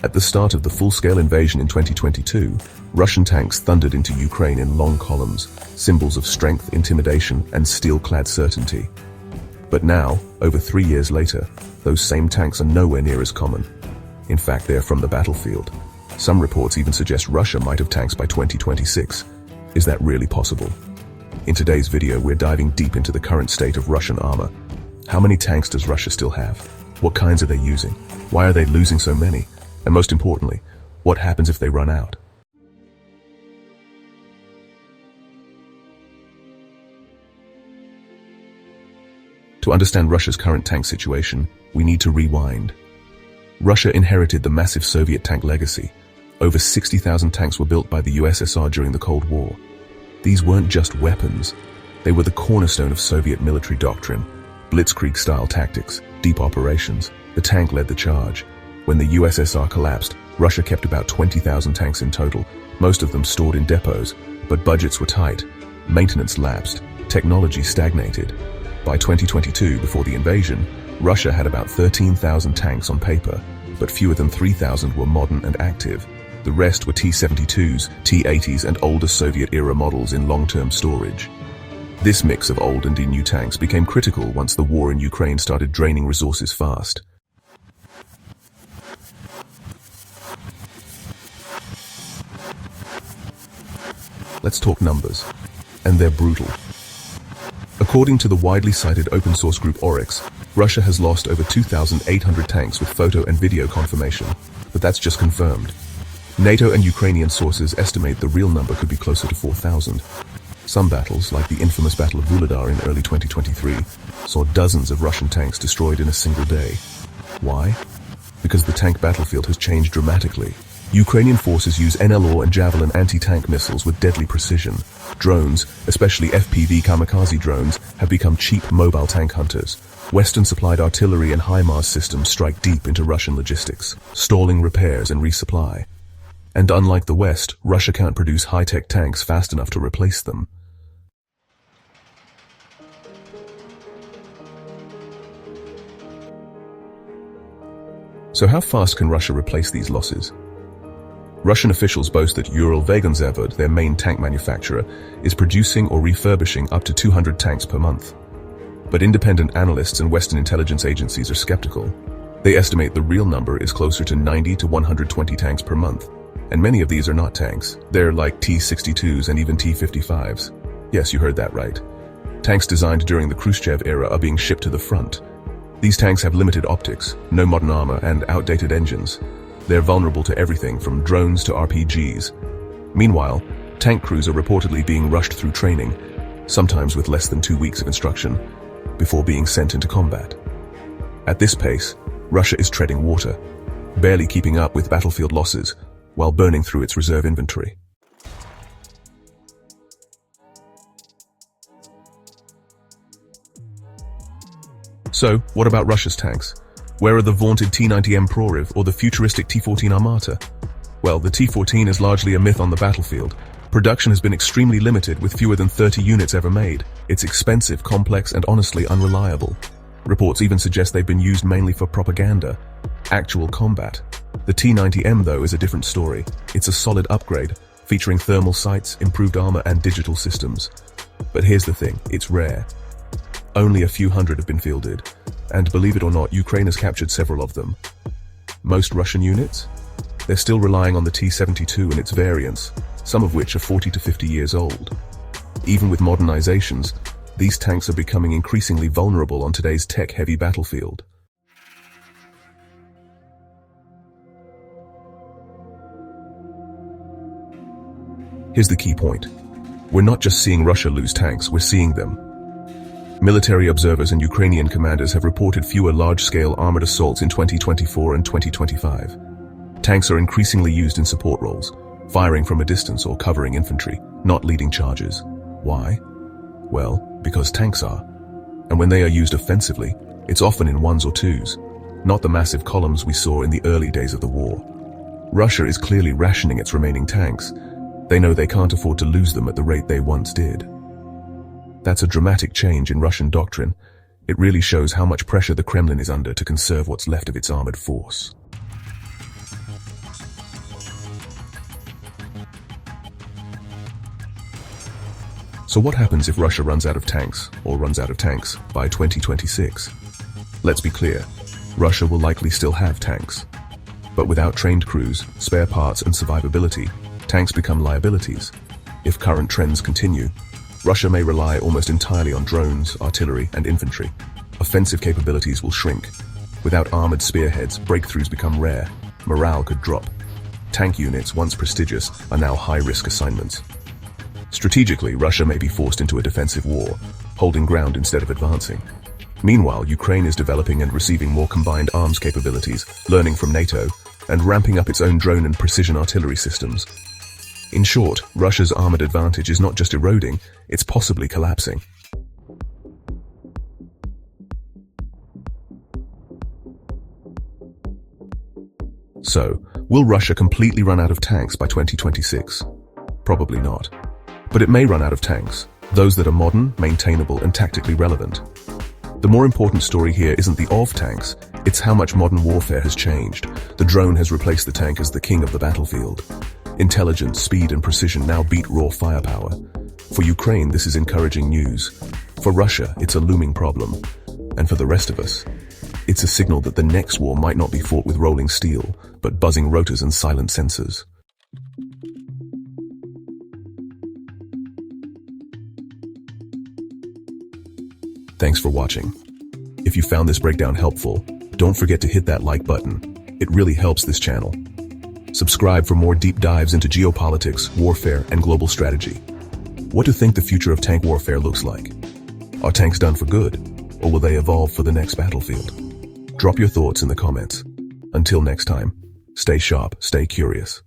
At the start of the full-scale invasion in 2022, Russian tanks thundered into Ukraine in long columns, symbols of strength, intimidation, and steel-clad certainty. But now, over 3 years later, those same tanks are nowhere near as common. In fact, they're from the battlefield. Some reports even suggest Russia might have tanks by 2026. Is that really possible? In today's video, we're diving deep into the current state of Russian armor. How many tanks does Russia still have? What kinds are they using? Why are they losing so many? And most importantly, what happens if they run out? To understand Russia's current tank situation, we need to rewind. Russia inherited the massive Soviet tank legacy. Over 60,000 tanks were built by the USSR during the Cold War. These weren't just weapons. They were the cornerstone of Soviet military doctrine. Blitzkrieg-style tactics, deep operations. The tank led the charge. When the USSR collapsed, Russia kept about 20,000 tanks in total, most of them stored in depots, but budgets were tight, maintenance lapsed, technology stagnated. By 2022, before the invasion, Russia had about 13,000 tanks on paper, but fewer than 3,000 were modern and active. The rest were T-72s, T-80s, and older Soviet-era models in long-term storage. This mix of old and new tanks became critical once the war in Ukraine started draining resources fast. Let's talk numbers, and they're brutal. According to the widely cited open-source group Oryx, Russia has lost over 2,800 tanks with photo and video confirmation, but that's just confirmed. NATO and Ukrainian sources estimate the real number could be closer to 4,000. Some battles, like the infamous Battle of Vuhledar in early 2023, saw dozens of Russian tanks destroyed in a single day. Why? Because the tank battlefield has changed dramatically. Ukrainian forces use NLAW and Javelin anti-tank missiles with deadly precision. Drones, especially FPV kamikaze drones, have become cheap mobile tank hunters. Western-supplied artillery and HIMARS systems strike deep into Russian logistics, stalling repairs and resupply. And unlike the West, Russia can't produce high-tech tanks fast enough to replace them. So how fast can Russia replace these losses? Russian officials boast that Uralvagonzavod, their main tank manufacturer, is producing or refurbishing up to 200 tanks per month. But independent analysts and Western intelligence agencies are skeptical. They estimate the real number is closer to 90 to 120 tanks per month. And many of these are not tanks. They're like T-62s and even T-55s. Yes, you heard that right. Tanks designed during the Khrushchev era are being shipped to the front. These tanks have limited optics, no modern armor, and outdated engines. They're vulnerable to everything from drones to RPGs. Meanwhile, tank crews are reportedly being rushed through training, sometimes with less than 2 weeks of instruction, before being sent into combat. At this pace, Russia is treading water, barely keeping up with battlefield losses, while burning through its reserve inventory. So, what about Russia's tanks? Where are the vaunted T-90M Proryev or the futuristic T-14 Armata? Well, the T-14 is largely a myth on the battlefield. Production has been extremely limited, with fewer than 30 units ever made. It's expensive, complex, and honestly unreliable. Reports even suggest they've been used mainly for propaganda. Actual combat. The T-90M, though, is a different story. It's a solid upgrade, featuring thermal sights, improved armor, and digital systems. But here's the thing, it's rare. Only a few hundred have been fielded. And believe it or not, Ukraine has captured several of them. Most Russian units? They're still relying on the T-72 and its variants, some of which are 40 to 50 years old. Even with modernizations, these tanks are becoming increasingly vulnerable on today's tech-heavy battlefield. Here's the key point. We're not just seeing Russia lose tanks, we're seeing them. Military observers and Ukrainian commanders have reported fewer large-scale armored assaults in 2024 and 2025. Tanks are increasingly used in support roles, firing from a distance or covering infantry, not leading charges. Why? Well, because tanks are. And when they are used offensively, it's often in ones or twos, not the massive columns we saw in the early days of the war. Russia is clearly rationing its remaining tanks. They know they can't afford to lose them at the rate they once did. That's a dramatic change in Russian doctrine. It really shows how much pressure the Kremlin is under to conserve what's left of its armored force. So what happens if Russia runs out of tanks, or runs out of tanks, by 2026? Let's be clear, Russia will likely still have tanks. But without trained crews, spare parts and survivability, tanks become liabilities. If current trends continue, Russia may rely almost entirely on drones, artillery, and infantry. Offensive capabilities will shrink. Without armored spearheads, breakthroughs become rare. Morale could drop. Tank units, once prestigious, are now high-risk assignments. Strategically, Russia may be forced into a defensive war, holding ground instead of advancing. Meanwhile, Ukraine is developing and receiving more combined arms capabilities, learning from NATO, and ramping up its own drone and precision artillery systems. In short, Russia's armored advantage is not just eroding, it's possibly collapsing. So, will Russia completely run out of tanks by 2026? Probably not. But it may run out of tanks, those that are modern, maintainable, and tactically relevant. The more important story here isn't the of tanks, it's how much modern warfare has changed. The drone has replaced the tank as the king of the battlefield. Intelligence, speed, and precision now beat raw firepower. For Ukraine, this is encouraging news. For Russia, it's a looming problem. And for the rest of us, it's a signal that the next war might not be fought with rolling steel, but buzzing rotors and silent sensors. Thanks for watching. If you found this breakdown helpful, don't forget to hit that like button. It really helps this channel. Subscribe for more deep dives into geopolitics, warfare, and global strategy. What do you think the future of tank warfare looks like? Are tanks done for good, or will they evolve for the next battlefield? Drop your thoughts in the comments. Until next time, stay sharp, stay curious.